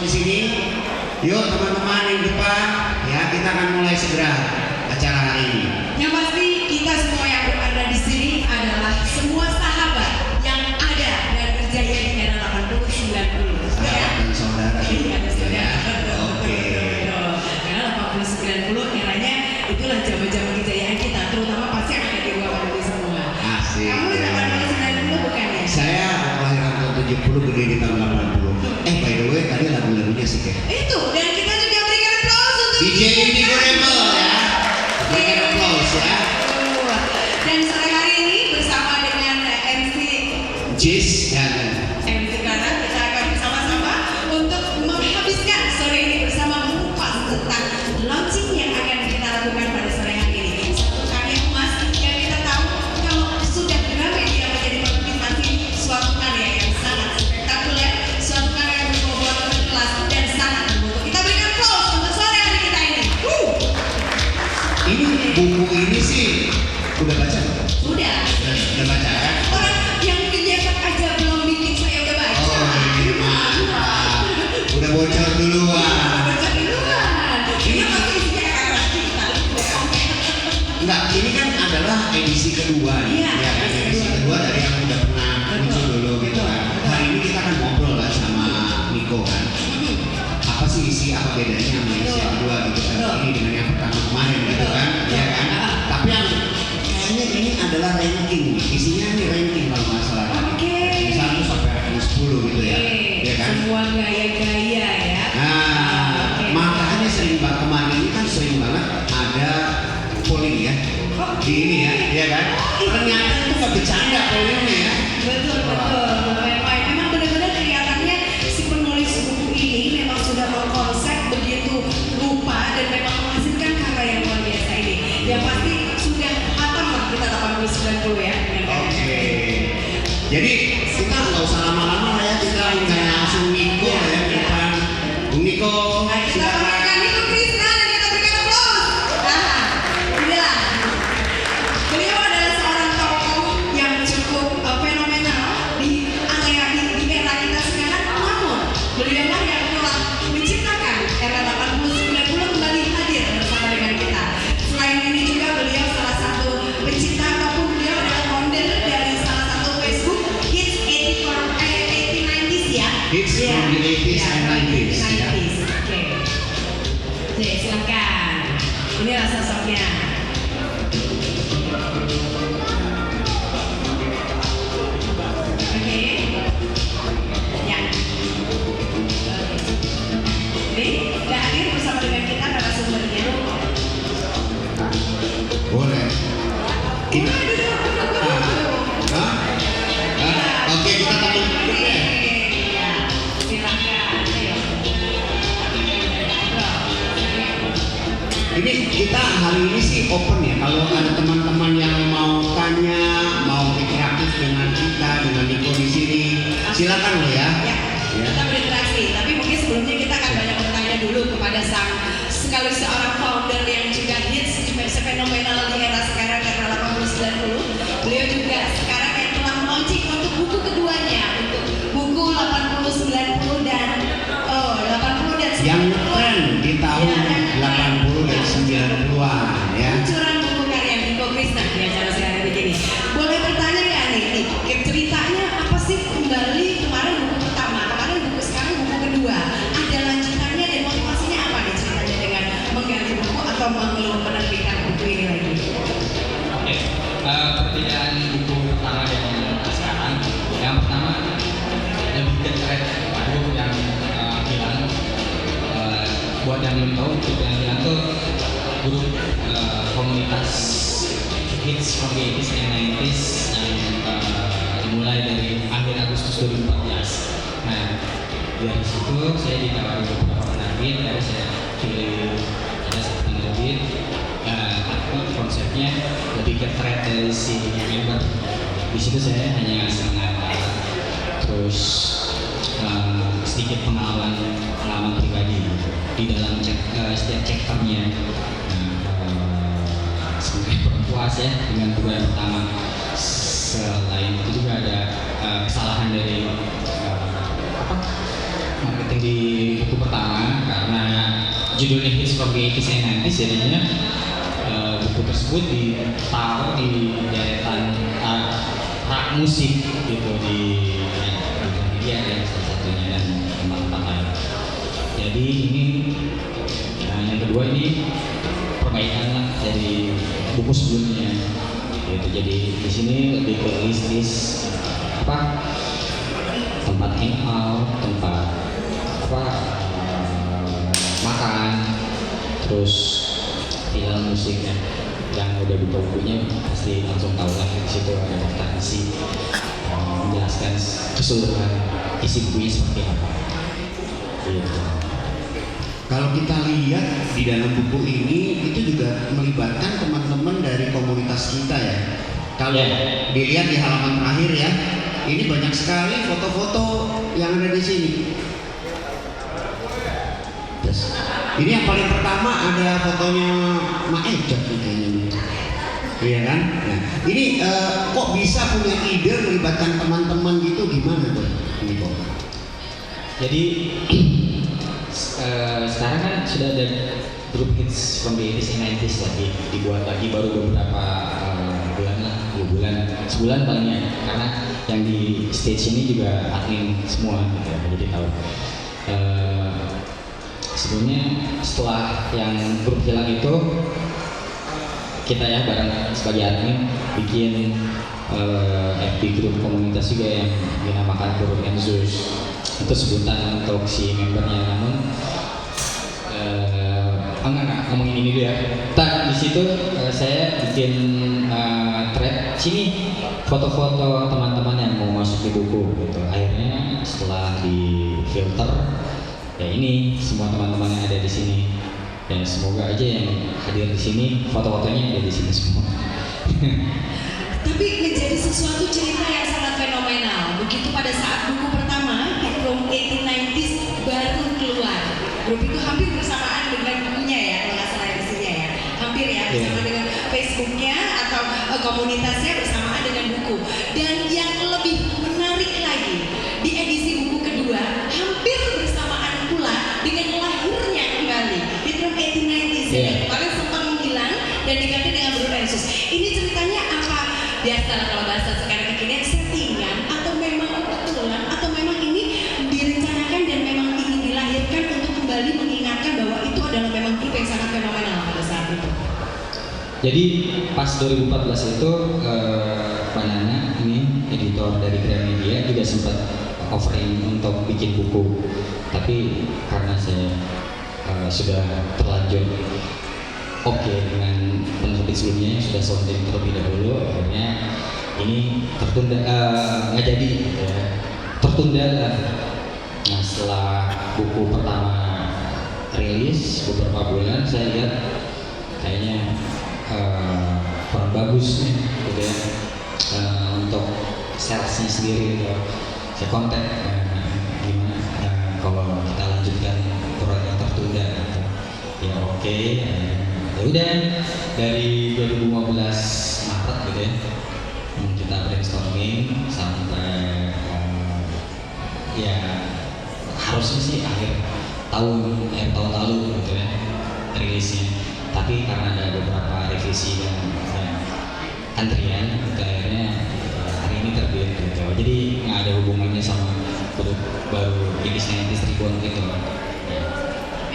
di sini. Yuk teman-teman yang depan, ya kita akan mulai segera acara hari ini. Yang pasti kita semua yang berada di sini adalah semua sahabat yang ada dan berjaya di era 80 90. Sahabat dan saudara. Iya, ada saudara. Oke. Karena 80 90 eranya itulah zaman-zaman kejayaan kita, terutama pasti yang ada di ruangan ini semua. Asik. Kamu 80 90 bukan ya? Saya kelahiran tahun 70, gede di tahun 80. By the way, tadi lagu-lagunya sih kayak Itu, dan kita juga berikan aplaus untuk DJ Indigo Rebel ya. Berikan aplaus ya. Dan sore hari ini bersama dengan MC Jis dan MC Clara, kita akan bersama-sama untuk menghabiskan sore ini bersama mengupas tentang launching yang akan kita lakukan pada sore hari ini. Satu karya emas yang kita tahu kalau sudah ramai dia menjadi manifestasi suatu karya yang sangat spektakuler, suatu karya yang berbobot berkelas dan sangat bermutu. Kita berikan aplaus untuk sore hari kita ini. ini buku ini sih udah baca? Sudah. Udah baca ya? Orang yang kegiatan aja belum bikin saya udah baca. Oh iya, mantap. Udah bocor duluan. Baca duluan. Ini pasti isinya arah kita. Enggak, ini kan adalah edisi kedua nih. Iya, Ya kan, edisi kedua dari yang udah pernah muncul dulu gitu kan. Hari ini kita akan ngobrol lah sama Niko kan. Apa sih isi, apa bedanya sama isi yang kedua gitu kan. Ini dengan yang pertama kemarin gitu kan. Ya kan. Tapi yang kayaknya ini adalah ranking. Isinya ini ranking kalau nggak salah. Oke. Misalnya sampai ranking 10 gitu ya. Ya kan. Semua gaya-gaya ya. Nah, Oke. makanya sering banget kemarin ini kan sering banget ada polling ya. Di ini ya kan. Ternyata itu nggak bercanda pollingnya ya. Betul. Memang benar-benar kelihatannya si penulis buku ini memang sudah mengkonsep begitu rupa dan memang menghasilkan karya yang luar biasa ini. Yang pasti sudah hatam lah kita 80 90 ya. Oke. Jadi kita nggak usah lama-lama lah ya, kita undang langsung Niko ya depan. Bung Niko, Nah, kita silakan. berikan Niko Krisna dan kita berikan aplaus. Inilah. Beliau adalah seorang tokoh yang cukup fenomenal di area di era kita sekarang. Namun beliau lah yang telah menciptakan era 80 90 kembali hadir bersama dengan kita. Selain ini juga beliau salah satu pencipta ataupun beliau adalah founder dari salah satu Facebook Hits 80s ya. Hits from the 80s and 90s, ya. Oke. Oke, silakan. Inilah sosoknya. Oke. Ya. Oke. Ini udah hadir bersama dengan kita narasumbernya. Boleh. Kita. Hah? Oke, kita tampil dulu ya. Silakan. Ayo. Ini kita hari ini sih open ya. Kalau ada teman-teman yang mau tanya, mau interaktif dengan kita, dengan Niko di sini, silakan loh ya. Ya, kita berinteraksi. Tapi mungkin sebelumnya kita akan banyak bertanya dulu kepada sang sekali seorang founder yang juga hits fenomenal di era sekarang era 80 90. Beliau juga sekarang yang telah launching untuk buku keduanya, untuk buku 80 90 dan 80 dan 90. Yang tren di tahun Ya, 80 dan 90-an ya. Luncuran buku karya Niko Krisna di acara sekarang begini. Boleh bertanya nggak nih, ceritanya apa sih kembali kemarin buku pertama, kemarin buku sekarang buku kedua. Ada lanjutannya dan motivasinya apa nih ceritanya dengan mengganti buku atau menerbitkan buku ini lagi? Oke, perbedaan buku pertama dan yang sekarang. Yang pertama lebih ke thread baru yang bilang buat yang belum tahu, untuk yang bilang tuh grup komunitas hits from the 80s and 90s yang dimulai dari akhir Agustus 2014. Nah, dari situ saya ditawari beberapa penerbit, dari saya pilih ada satu penerbit. Tapi konsepnya lebih ke thread dari si member. Di situ saya hanya sangat terus sedikit pengalaman pribadi di dalam setiap chapternya. Sebagai puas ya dengan buku yang pertama. Selain itu juga ada kesalahan dari marketing di buku pertama karena judulnya Hits from the 80s and 90s, jadinya buku tersebut ditaruh di deretan rak musik gitu di media dan salah satunya dan tempat-tempat lain. Jadi ini yang kedua ini perbaikan lah dari buku sebelumnya gitu. Jadi di sini lebih ke list apa tempat hangout, tempat apa makan, terus film musiknya yang udah buka bukunya pasti langsung tahu lah di situ ada daftar isi menjelaskan keseluruhan isi bukunya seperti apa. Gitu. Kalau kita lihat di dalam buku ini itu juga melibatkan teman-teman dari komunitas kita ya. Kalau dilihat di halaman terakhir ya, ini banyak sekali foto-foto yang ada di sini. Yes. Ini yang paling pertama ada fotonya Mak Eja kayaknya. Iya kan? Nah, ini kok bisa punya ide melibatkan teman-teman gitu gimana tuh? Ini kok. Jadi sekarang kan sudah ada grup hits from the 80s and 90s lagi dibuat lagi baru beberapa bulan lah, 2 bulan, sebulan palingnya, karena yang di stage ini juga admin semua gitu, jadi tahu. Sebelumnya setelah yang grup hilang itu kita ya bareng sebagai admin bikin FB grup komunitas juga yang dinamakan Grup Enzus. Itu sebutan untuk si membernya, namun enggak ngomongin ini dulu ya. Di situ saya bikin thread sini foto-foto teman-teman yang mau masuk di buku gitu. Akhirnya setelah di filter ya ini semua teman-teman yang ada di sini. Dan semoga aja yang hadir di sini foto-fotonya ada di sini semua. Tapi menjadi sesuatu cerita yang sangat fenomenal. Begitu pada saat buku pertama From 1890s baru keluar. Grup itu hampir bersamaan dengan bukunya ya, kalau nggak salah di sini ya. Hampir ya, bersama dengan Facebooknya atau komunitasnya bersamaan dengan buku. Dan yang lebih menarik lagi, di edisi buku kedua hampir bersamaan pula dengan lahirnya kembali di From 1890s ya. Kemarin sempat menghilang dan diganti dengan Grup Enzus. Ini ceritanya apa? Biasa kalau bahasa sekarang kekinian settingan atau memang kebetulan atau memang ini direncanakan dan memang ingin dilahirkan untuk kembali mengingatkan bahwa itu adalah memang grup yang sangat fenomenal pada saat itu. Jadi pas 2014 itu Pak Nana ini editor dari Gramedia juga sempat offering untuk bikin buku, tapi karena saya sudah terlanjur oke dengan penerbit sebelumnya yang sudah sounding terlebih dahulu, akhirnya ini tertunda, nggak jadi ya, tertunda lah. Nah setelah buku pertama rilis beberapa bulan saya lihat kayaknya kurang bagus nih gitu ya, untuk salesnya sendiri gitu. Saya kontak gimana kalau kita lanjutkan proyek yang tertunda gitu. Ya oke. Ya udah dari 2015 Maret gitu ya kita brainstorming sampai ya harusnya sih akhir tahun lalu gitu ya rilisnya, tapi karena ada beberapa revisi dan antrian gitu, akhirnya hari ini terbit gitu. Jadi nggak ada hubungannya sama baru Indisney Tribun gitu.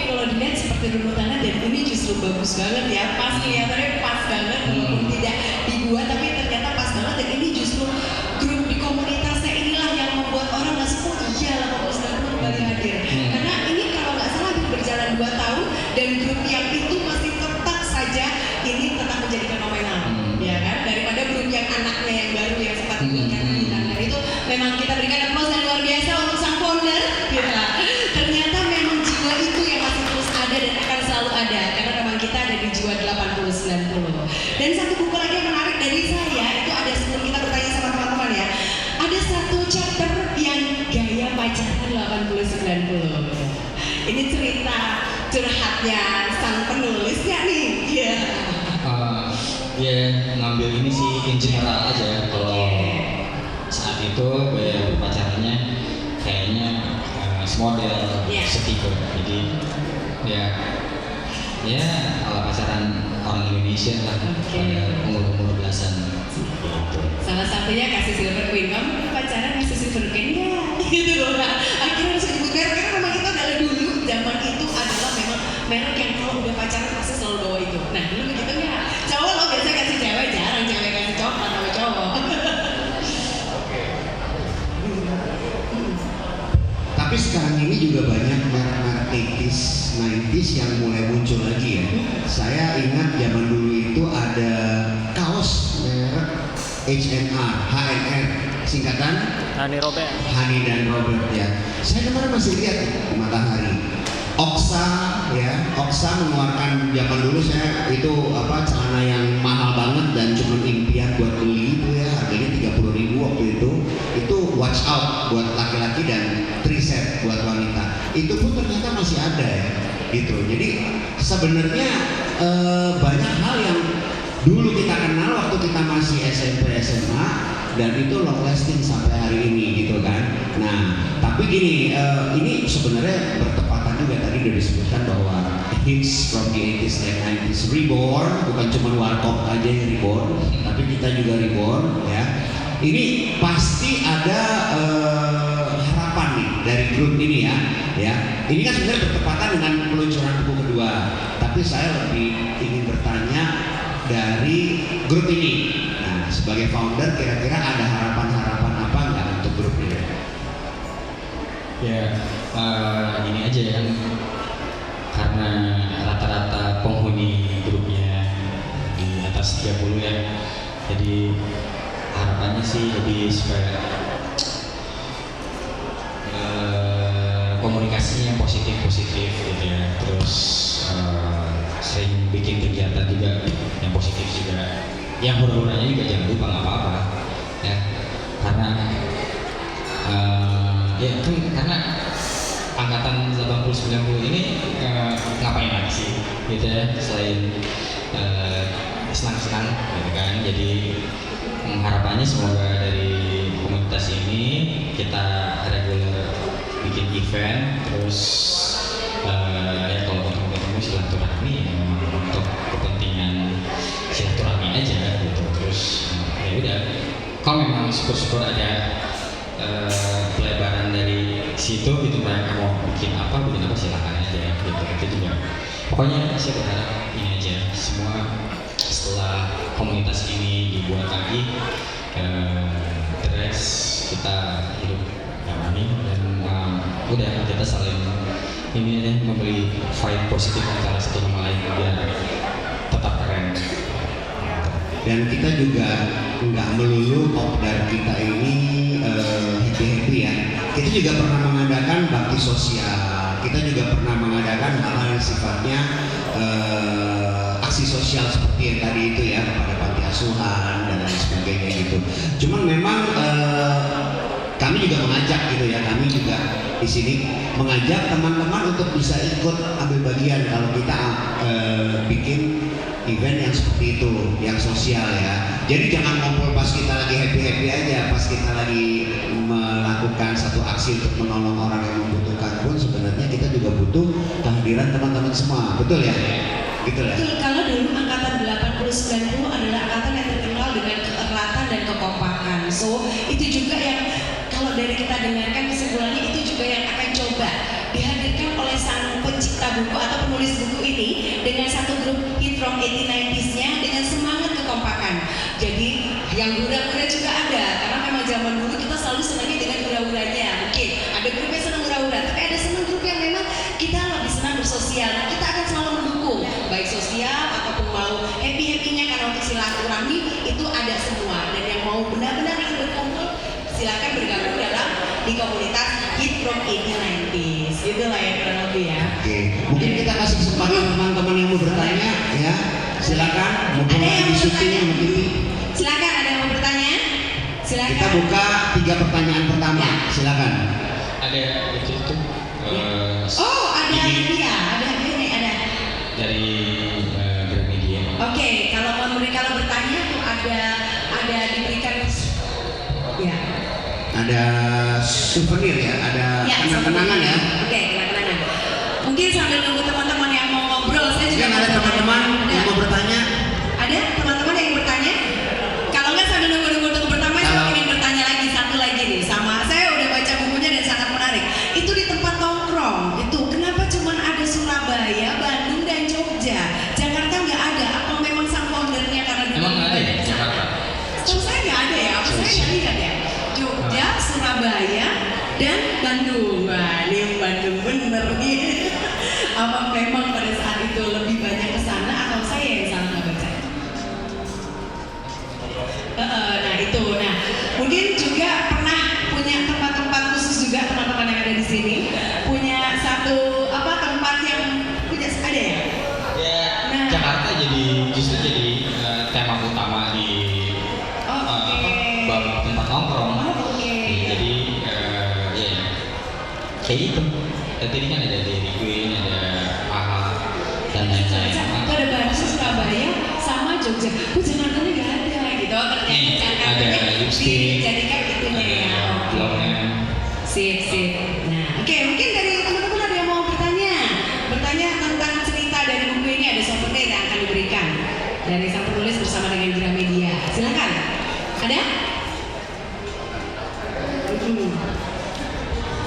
Kalau dilihat seperti runutannya dan ini justru bagus banget ya, pas kelihatannya pas banget walaupun tidak dibuat tapi ternyata pas banget, dan ini justru grup di komunitasnya inilah yang membuat orang langsung iya lah kembali hadir. Karena ini kalau nggak salah berjalan 2 tahun dan grup yang itu masih tetap saja ini tetap menjadi fenomenal, ya kan, daripada grup yang anaknya yang baru yang sempat dibuatkan di tangan itu. Memang kita berikan applause yang luar biasa untuk sang founder kita. Ternyata memang jiwa itu yang masih terus ada dan akan selalu ada, karena memang kita ada di jiwa 80-90. Dan satu buku lagi yang menarik dari saya itu ada, sebelum kita bertanya sama teman-teman ya, ada satu chapter yang gaya pacaran 80-90. Ini cerita curhatnya sang penulisnya nih. Ya ngambil ini sih in general aja ya. Kalau saat itu gaya pacarannya kayaknya model Iya. setipe. Jadi ya ala pasaran orang Indonesia lah, Oke. pada umur belasan gitu. Salah satunya kasih Silver Queen, kamu pacaran kasih Silver Queen ya? Gitu loh. Nah, akhirnya harus disebut merek karena memang itu adalah dulu zaman itu adalah memang merek yang kalau udah pacaran pasti selalu bawa itu. Nah dulu begitu nggak? Cowok lo biasa kasih cewek, jarang cewek kasih cowok atau cowok. Tapi sekarang ini juga banyak merek-merek 80s, 90s yang mulai muncul lagi ya. Saya ingat zaman dulu itu ada kaos merek HNR, singkatan Hani Robert. Hani dan Robert ya. Saya kemarin masih lihat di Matahari. Oksa mengeluarkan zaman dulu saya itu celana yang mahal banget dan cuma impian buat beli itu ya, harganya 30.000 waktu itu watch out buat laki-laki dan triset buat wanita. Itu pun ternyata masih ada ya gitu. Jadi sebenarnya banyak hal yang dulu kita kenal waktu kita masih SMP SMA dan itu long lasting sampai hari ini gitu kan. Nah tapi gini, ini sebenarnya bertepatan juga tadi udah disebutkan bahwa hits from the 80s and 90s reborn, bukan cuma warkop aja yang reborn, tapi kita juga reborn ya. Ini pasti ada harapan nih dari grup ini ya. Ini kan sebenarnya bertepatan dengan peluncuran buku kedua, tapi saya lebih ingin bertanya dari grup ini. Nah, sebagai founder kira-kira ada harapan-harapan apa nggak untuk grup ini? Ya, ini aja ya, karena rata-rata penghuni grupnya di atas 30 ya, jadi harapannya sih lebih supaya komunikasinya yang positif gitu ya, terus sering bikin kegiatan juga yang positif juga, yang hura-huranya juga jangan lupa nggak apa-apa ya, karena ya itu karena angkatan 80-90 ini ngapain lagi sih gitu ya, selain senang-senang gitu kan. Jadi harapannya semoga dari komunitas ini kita reguler bikin event, terus ya kalau ketemu silaturahmi ya memang untuk kepentingan silaturahmi aja gitu. Terus ya udah, kalau memang syukur-syukur ada pelebaran dari situ gitu, mereka mau bikin apa silakan aja gitu. Itu juga pokoknya saya berharap ini aja, semua setelah komunitas ini dibuat lagi terus kita hidup damai dan udah kita saling ini aja, memberi vibe positif antara satu sama lain biar tetap keren. Dan kita juga nggak melulu kopdar kita ini happy ya. Kita juga pernah mengadakan bakti sosial. Kita juga pernah mengadakan hal-hal yang sifatnya aksi sosial seperti yang tadi itu ya, kepada panti asuhan dan lain sebagainya gitu. Cuman memang kami juga mengajak gitu ya, kami juga di sini mengajak teman-teman untuk bisa ikut ambil bagian kalau kita bikin event yang seperti itu, yang sosial ya. Jadi jangan ngumpul pas kita lagi happy aja, pas kita lagi melakukan satu aksi untuk menolong orang yang membutuhkan pun sebenarnya kita juga butuh kehadiran teman-teman semua, betul ya? Gitu ya. Betul, kalau dulu angkatan 80-90 adalah angkatan yang terkenal dengan keeratan dan kekompakan. So itu juga yang kalau dari kita dengarkan kesimpulannya itu juga yang akan coba dihadirkan oleh sang pencipta buku atau penulis buku ini dengan satu grup hit from 80-90s-nya dengan semangat kekompakan. Jadi yang hura-hura juga ada, karena memang zaman dulu kita selalu senangnya dengan hura-huranya. Mungkin ada grup yang senang hura-hura, tapi ada senang grup yang memang kita lebih senang bersosial. Nah, kita akan selalu mendukung baik sosial ataupun mau happy-happynya, karena untuk silaturahmi itu ada semua. Dan yang mau benar-benar ingin berkumpul silakan bergabung dalam di komunitas Hit from 80-90s. Itulah ya kurang lebih ya. Oke, mungkin kita kasih kesempatan teman-teman yang mau bertanya ya. Silakan, mumpung Ada yang lagi mau syuting bertanya? sama TV. Silakan, ada yang mau bertanya? Silakan. Kita buka 3 pertanyaan pertama. Ya. Silakan. Ada itu Oh, ada hadiah, ada hadiah nih, ada. dari Gramedia. Oke, kalau mereka bertanya tuh ada diberikan ya. Ada souvenir ya, ada kenang-kenangan ya. Oke, kenang-kenangan. Mungkin sambil nunggu teman-teman yang mau ngobrol, saya juga Mungkin ada teman-teman yang mau bertanya. Ada teman-teman yang ingin bertanya? Kalau nggak sambil nunggu-nunggu untuk bertanya, saya ingin bertanya lagi satu lagi nih sama saya udah baca bukunya dan sangat menarik. Itu di tempat nongkrong itu kenapa cuman ada Surabaya, Bandung dan Jogja? Jakarta nggak ada? Apa memang sang foundernya karena dulu Emang nggak ada ya Jakarta? Setahu saya nggak ada ya, apa saya nggak lihat ya. Jogja, Surabaya, dan Bandung. Wah, ini Bandung bener nih. Apa memang pada saat itu lebih banyak ke sana atau saya yang salah ngebaca? Nah itu, nah mungkin juga pernah punya tempat-tempat khusus juga teman-teman yang ada di sini punya satu apa tempat yang punya ada ya? Ya, Nah. Jakarta justru jadi tema utama di tempat nongkrong. Jadi ya kayak gitu. Tadi kan ada Dairy Queen, ada AHA dan lain-lain. Itu ada Bandung, Surabaya, sama Jogja. Jakartanya nggak ada gitu. Ternyata Ada Jakartanya lipstick, dijadikan itunya ya. blognya. Sip. Nah, oke, mungkin dari teman-teman ada yang mau bertanya tentang cerita dari buku ini, ada souvenir yang akan diberikan dari sang penulis bersama dengan Gramedia. Silakan. Ada?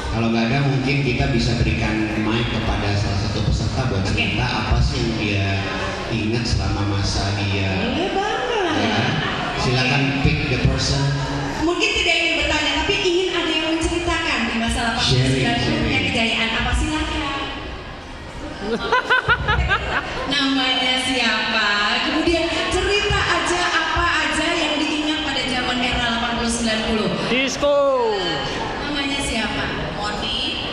Kalau nggak ada mungkin kita bisa berikan mic kepada salah satu peserta buat cerita apa sih yang dia ingat selama masa dia. Boleh banget. Ya, silakan pick the person. Mungkin tidak ingin bertanya, tapi ingin ada yang menceritakan di masa 89 Sharing. punya kejayaan apa, silakan. Namanya siapa? Kemudian cerita aja apa aja yang diingat pada zaman era 80-90. Disco. Namanya siapa? Moni,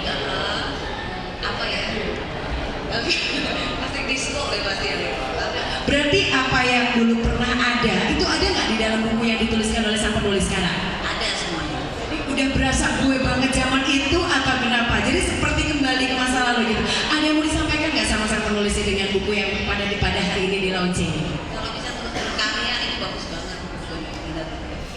apa ya? Pasti disco deh pasti ya. Berarti apa yang dulu pernah ada, itu ada nggak di dalam buku yang dituliskan oleh sang penulis sekarang? Ada semuanya. Ini udah berasa gue banget zaman itu atau kenapa? Jadi seperti kembali ke masa lalu gitu. Ada yang mau disampaikan nggak sama sang penulis dengan buku yang pada hari ini di launching? Kalau bisa terus berkarya itu bagus banget.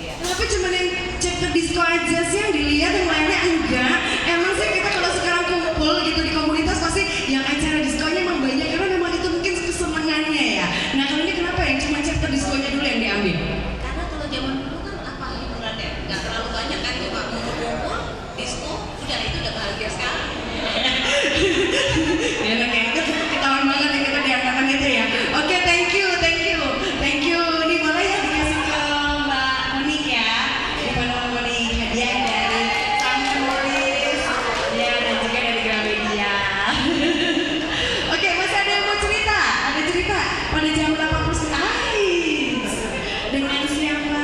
Iya. Kenapa cuma yang chapter disco aja sih yang dilihat, yang lainnya enggak? Emang sih kita kalau sekarang kumpul gitu di komunitas pasti yang acara diskonya emang banyak karena memang itu mungkin kesenangannya ya. Nah kalau ini kenapa yang cuma chapter diskonya dulu yang diambil? Karena kalau zaman dulu kan apa hiburannya? Nggak terlalu banyak kan, cuma ngumpul-ngumpul, disco, udah itu udah bahagia sekali. Ya kayak itu ketahuan banget ya kita di angkatan itu ya. Oke, thank you. Ini boleh ya dikasih ke Mbak Monik ya. Ini Mbak Monik hadiah dari sang penulis ya dan juga dari Gramedia. Oke, masih ada yang mau cerita? Ada cerita pada jam 80 Ais. Dengan siapa?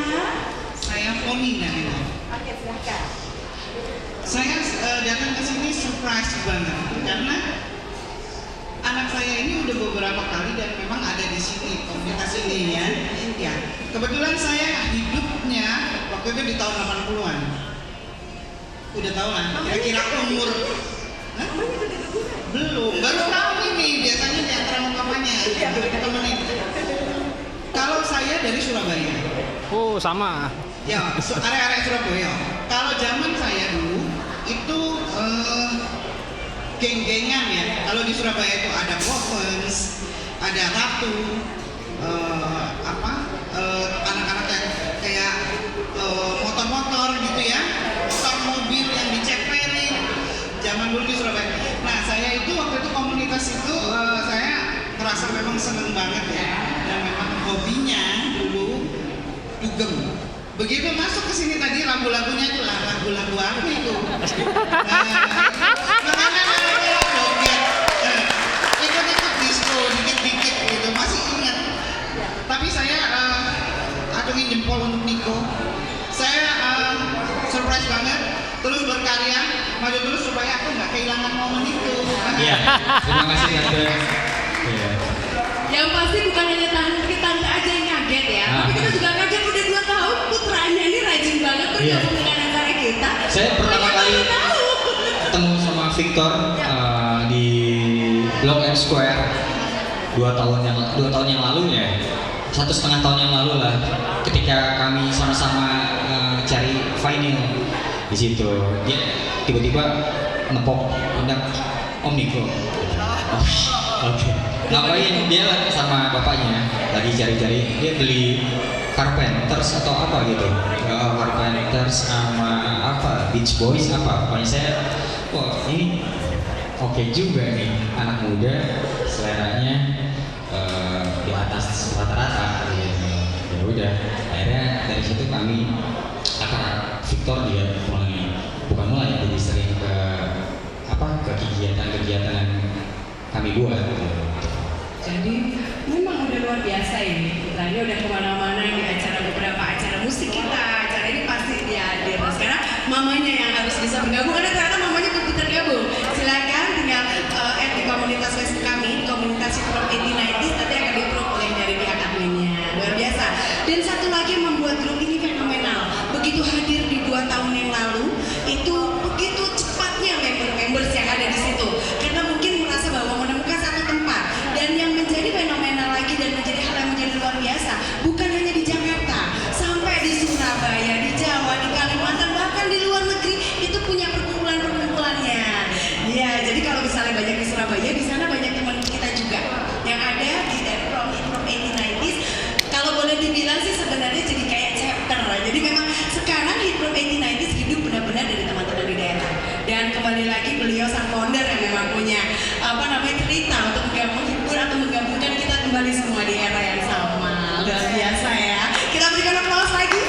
Saya Poni namanya. Oke, silakan. Saya datang ke sini surprise banget karena anak saya ini udah beberapa kali dan memang ada di sini komunitas ini ya. Ya, kebetulan saya hidupnya waktu itu di tahun 80-an. Udah tahu lah, kira-kira umur. Hah? Belum, baru tahu ini biasanya di antara mamanya temenin. Kalau saya dari Surabaya. Oh, sama. Ya, area-area Surabaya. Kalau zaman saya dulu itu geng-gengan ya. Kalau di Surabaya itu ada Provence, ada Ratu, anak-anak yang kayak motor-motor gitu ya, motor mobil yang diceperin. Zaman dulu di Surabaya. Nah, saya itu waktu itu komunitas itu saya merasa memang seneng banget ya, dan memang hobinya dulu dugem. Begitu masuk ke sini tadi lagu-lagunya itu lagu-lagu apa itu? Ikut-ikut disco dikit-dikit gitu, masih ingat. Tapi saya acungin jempol untuk Niko. Saya surprise banget, terus berkarya, maju terus supaya aku nggak kehilangan momen itu. Iya, terima kasih Tante. Iya. Yang pasti bukan hanya tante aja yang kaget ya, tapi kita juga kaget udah 2 tahun putranya ini rajin banget bergabung dengan acara kita. Saya pertama kali Banyak yang tahu. ketemu sama Victor di Blok M Square 2 tahun yang lalu ya, 1,5 tahun yang lalu lah, ketika kami sama-sama cari vinyl di situ dia tiba-tiba nepok pundak Om Niko. Oh, oke. Ngapain dia sama bapaknya lagi cari-cari, dia beli Carpenters atau apa gitu. Carpenters sama apa Beach Boys apa, pokoknya saya wah ini oke juga nih, anak muda seleranya di atas rata-rata gitu. Ya udah, akhirnya dari situ kami Victor dia mulai jadi sering ke kegiatan-kegiatan yang kami buat gitu. Jadi memang udah luar biasa ini. Tadi udah kemana-mana di beberapa acara musik kita. Acara ini pasti dia hadir. Nah, sekarang mamanya yang harus bisa bergabung. Karena ternyata mamanya belum tergabung. Silakan tinggal add di komunitas Facebook kami, komunitas From 8090s, nanti akan di-approve oleh dari pihak adminnya. Luar biasa. Dan satu lagi yang membuat grup ini fenomenal. Begitu hadir di 2 tahun yang lalu, itu begitu cepatnya members yang ada di situ. Karena mungkin merasa bahwa menemukan satu tempat. Dan yang menjadi fenomenal lagi dan menjadi hal yang menjadi luar biasa, bukan hanya di Jakarta, sampai di Surabaya, di Jawa, di Kalimantan, bahkan di luar negeri itu punya perkumpulannya. Ya, jadi kalau misalnya banyak di Surabaya, di sana banyak teman kita juga yang ada di dari From 8090s. Kalau boleh dibilang sih sebenarnya jadi kayak chapter. Jadi memang sekarang From 8090s hidup benar-benar dari teman-teman di daerah. Dan kembali lagi beliau sang founder yang memang punya cerita untuk menghibur atau menggabungkan kita kembali semua di era yang sama. Luar biasa ya. Kita berikan aplaus lagi.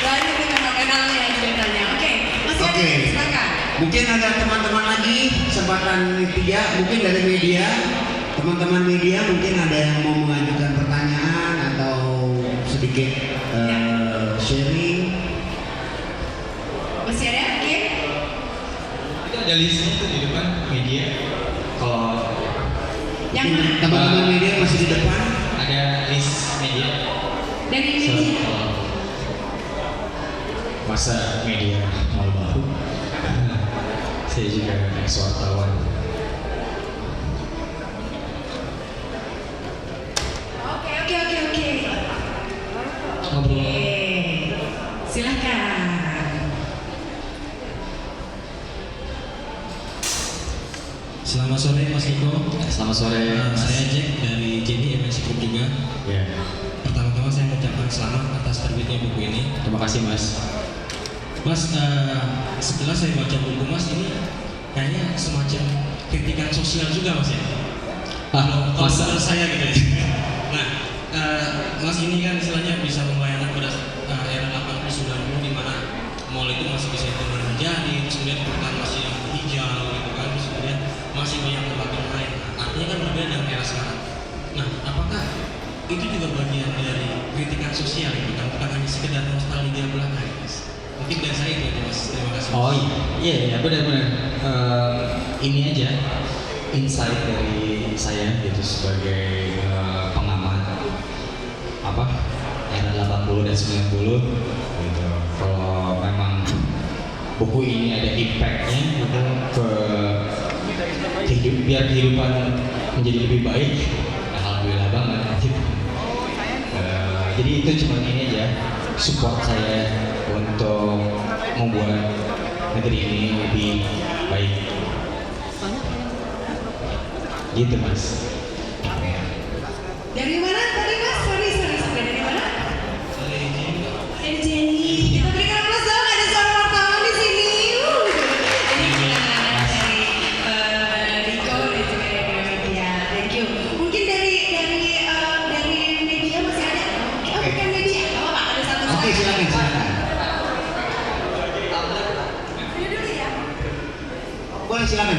Banyak fenomenalnya ceritanya. Oke, masih ada yang silakan. Mungkin ada teman-teman lagi kesempatan ketiga, mungkin dari media, teman-teman media mungkin ada yang mau mengajukan pertanyaan atau sedikit sharing. Masih ada? Oke. Itu ada listnya tuh di depan media. Kalau Yang mana? Teman-teman media masih di depan. ada list media. Dari media. Masa media malu-malu. Saya juga ex-wartawan. Oke. Ngobrol. Silakan. Selamat sore Mas Niko. Selamat sore. Saya Jack dari JD MNC Group juga. Ya, Pertama-tama saya mengucapkan selamat atas terbitnya buku ini. terima kasih Mas. Mas, setelah saya baca buku Mas ini kayaknya semacam kritikan sosial juga Mas ya. Kalau masa menurut saya gitu ya. Nah, Mas ini kan istilahnya bisa membayangkan pada era 80-90 di mana mall itu masih bisa ditemukan menjadi, terus kemudian hutan masih yang hijau gitu kan, terus kemudian masih banyak tempat yang lain. Artinya kan berbeda dengan era sekarang. Nah, apakah itu juga bagian dari kritikan sosial gitu kan, bukan hanya sekedar nostalgia belaka ya, Mas? Mungkin dari saya itu aja Mas. Terima kasih. Oh iya benar-benar. Ini aja insight dari saya gitu sebagai pengamat era 80 dan 90 gitu. Kalau memang buku ini ada impactnya gitu biar kehidupan menjadi lebih baik, alhamdulillah banget gitu. Jadi itu cuma ini aja support saya untuk membuat negeri ini lebih baik gitu Mas. Dari mana tadi Mas? Sorry, dari mana? Dari JD. Dari Jenny. Kita berikan aplaus dong, ada suara wartawan di sini. Ini kenalan dari Riko dan juga dari media. Thank you. Mungkin dari media masih ada? Oh, bukan media. Oh, Pak, ada satu. Oke, silakan. Ini dulu ya. Boleh silakan.